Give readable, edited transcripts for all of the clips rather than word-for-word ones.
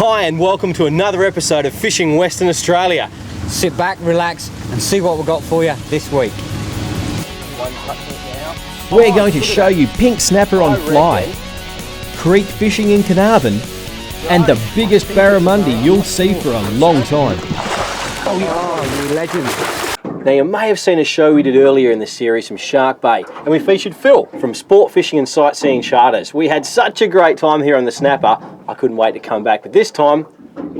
Hi and welcome to another episode of Fishing Western Australia. Sit back, relax and see what we've got for you this week. We're going to show you pink snapper on fly, creek fishing in Carnarvon, and the biggest barramundi you'll see for a long time. Oh, you legend. Now you may have seen a show we did earlier in the series from Shark Bay, and we featured Phil from Sport Fishing and Sightseeing Charters. We had such a great time here on the snapper, I couldn't wait to come back, but this time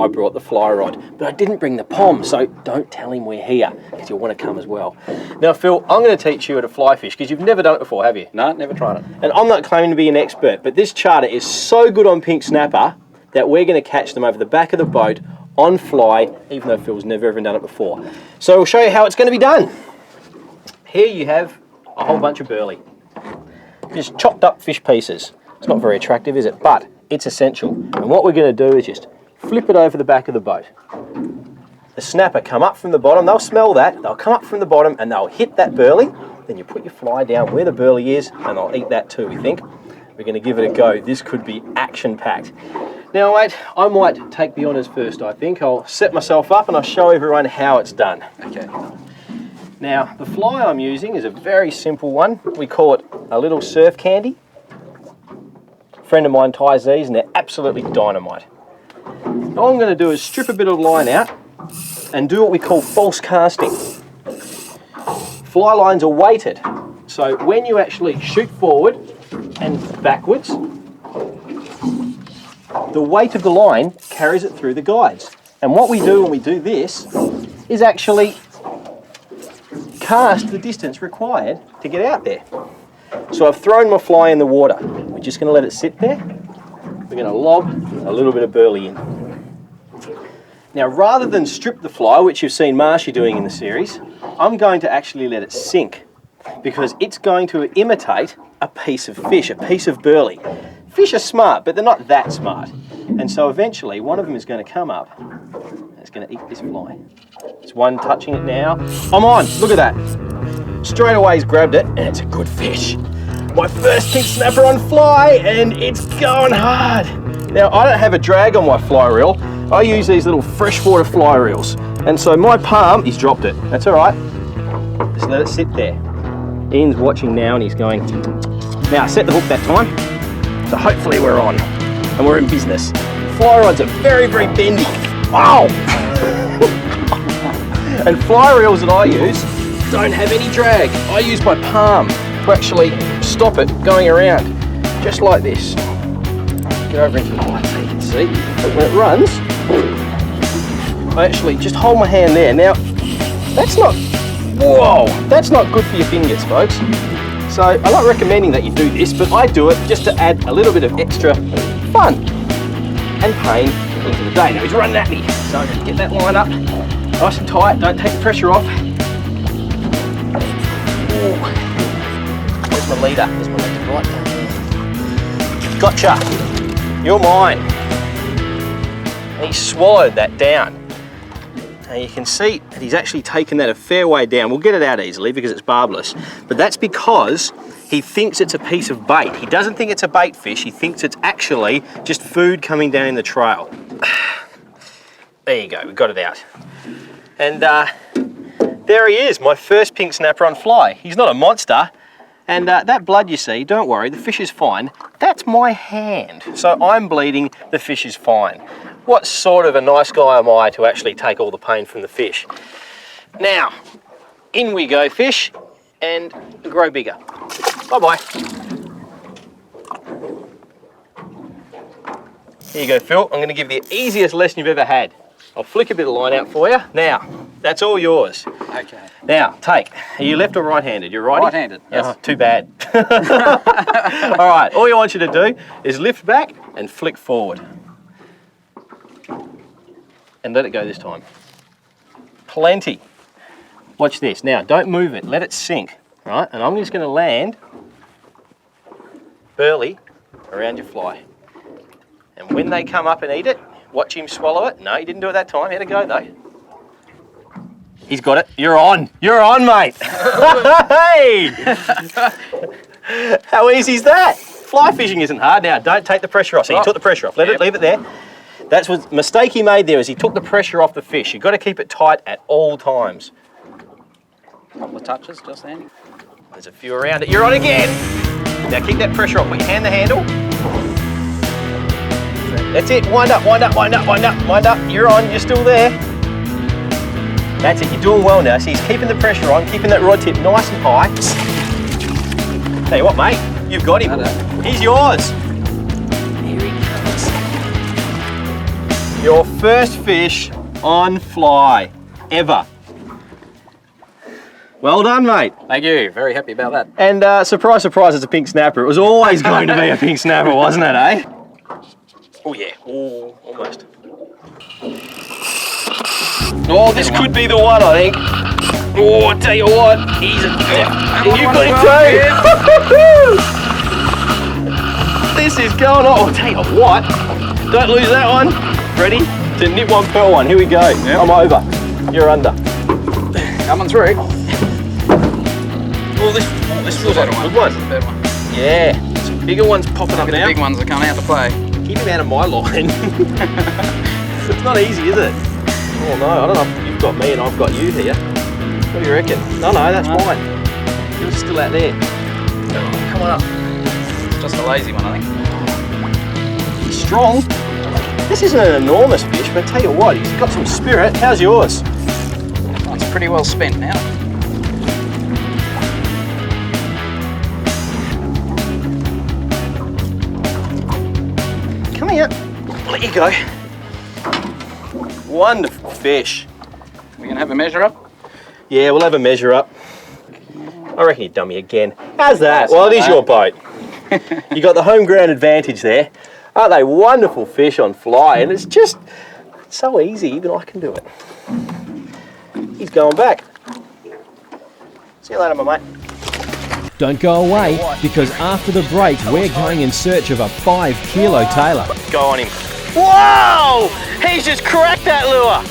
I brought the fly rod, but I didn't bring the pom, so don't tell him we're here, because you'll want to come as well. Now Phil, I'm going to teach you how to fly fish, because you've never done it before, have you? No, never tried it. And I'm not claiming to be an expert, but this charter is so good on pink snapper that we're going to catch them over the back of the boat on fly, even though Phil's never ever done it before. So we'll show you how it's going to be done. Here you have a whole bunch of burley. Just chopped up fish pieces. It's not very attractive, is it? But it's essential. And what we're going to do is just flip it over the back of the boat. The snapper come up from the bottom, they'll smell that, they'll come up from the bottom and they'll hit that burley. Then you put your fly down where the burley is and they'll eat that too, we think. We're going to give it a go. This could be action-packed. Now mate, I might take the honours first, I think. I'll set myself up and I'll show everyone how it's done. Okay. Now, the fly I'm using is a very simple one. We call it a little surf candy. A friend of mine ties these and they're absolutely dynamite. All I'm going to do is strip a bit of line out and do what we call false casting. Fly lines are weighted, so when you actually shoot forward and backwards, the weight of the line carries it through the guides. And what we do when we do this is actually cast the distance required to get out there. So I've thrown my fly in the water. We're just going to let it sit there. We're going to lob a little bit of burley in. Now, rather than strip the fly, which you've seen Marshy doing in the series, I'm going to actually let it sink because it's going to imitate a piece of fish, a piece of burley. Fish are smart, but they're not that smart. And so eventually one of them is going to come up and it's going to eat this fly. There's one touching it now. I'm on, look at that. Straight away he's grabbed it and it's a good fish. My first pink snapper on fly and it's going hard. Now I don't have a drag on my fly reel. I use these little freshwater fly reels. And so my palm, he's dropped it. That's all right. Just let it sit there. Ian's watching now and he's going, now set the hook that time. So hopefully we're on and we're in business. Fly rods are very, very bendy. Wow! And fly reels that I use don't have any drag. I use my palm to actually stop it going around, just like this. Get over into the light so you can see. But when it runs, I actually just hold my hand there. Now, that's not, whoa, that's not good for your fingers, folks. So I'm not recommending that you do this, but I do it just to add a little bit of extra fun and pain into the day. Now he's running at me, so I'm going to get that line up nice and tight, don't take the pressure off. Ooh. There's my leader, right there. Gotcha, you're mine. And he swallowed that down. Now you can see that he's actually taken that a fair way down. We'll get it out easily because it's barbless, but that's because he thinks it's a piece of bait. He doesn't think it's a bait fish, he thinks it's actually just food coming down in the trail. There you go, we got it out. And there he is, my first pink snapper on fly. He's not a monster, and that blood you see, don't worry, the fish is fine. That's my hand, so I'm bleeding, the fish is fine. What sort of a nice guy am I to actually take all the pain from the fish? Now, in we go, fish, and grow bigger. Bye-bye. Here you go, Phil. I'm going to give you the easiest lesson you've ever had. I'll flick a bit of line out for you. Now, that's all yours. Okay. Now, take. Are you left or right-handed? You're righty? Right-handed, yes. Oh, too bad. All right, all I want you to do is lift back and flick forward. And let it go this time. Plenty. Watch this. Now, don't move it. Let it sink, right? And I'm just going to land burley around your fly. And when they come up and eat it, watch him swallow it. No, he didn't do it that time. He had to go, though. He's got it. You're on. You're on, mate. Hey! How easy is that? Fly fishing isn't hard. Now, don't take the pressure off. So you took the pressure off. Leave it there. That's what mistake he made there, is he took the pressure off the fish. You've got to keep it tight at all times. Couple of touches just then. There's a few around it. You're on again. Now keep that pressure off. Put your hand on the handle. That's it. Wind up, wind up, wind up, wind up, wind up. You're on. You're still there. That's it. You're doing well now. So he's keeping the pressure on, keeping that rod tip nice and high. Tell you what, mate. You've got him. He's yours. Here he comes. Your first fish on fly ever. Well done, mate. Thank you. Very happy about that. And surprise, surprise, it's a pink snapper. It was always going to be a pink snapper, wasn't it, eh? Oh, yeah. Oh, almost. Oh, this could be the one, I think. Oh, I tell you what. He's a... You've got him too. This is going on. I'll tell you what. Don't lose that one. Ready? To nip one, pearl one. Here we go. Yep. I'm over. You're under. Coming through. Oh, this feels like a good one. Better one. Yeah, some bigger ones popping up The now. big ones are coming out to play. Keep him out of my line. It's not easy, is it? Oh no, I don't know if you've got me and I've got you here. What do you reckon? No, that's mine. Yours is still out there. Oh, come on up. Just a lazy one, I think. He's strong. This isn't an enormous fish, but I tell you what, he's got some spirit. How's yours? Oh, it's pretty well spent now. Come here. I'll let you go. Wonderful fish. We gonna have a measure up? Yeah, we'll have a measure up. I reckon you dummy again. How's that? Well, it is your boat. You got the home ground advantage there. Aren't they wonderful fish on fly? And it's just so easy, even I can do it. He's going back. See you later, my mate. Don't go away, because after the break we're going in search of a 5 kilo tailor. Go on him. Whoa! He's just cracked that lure.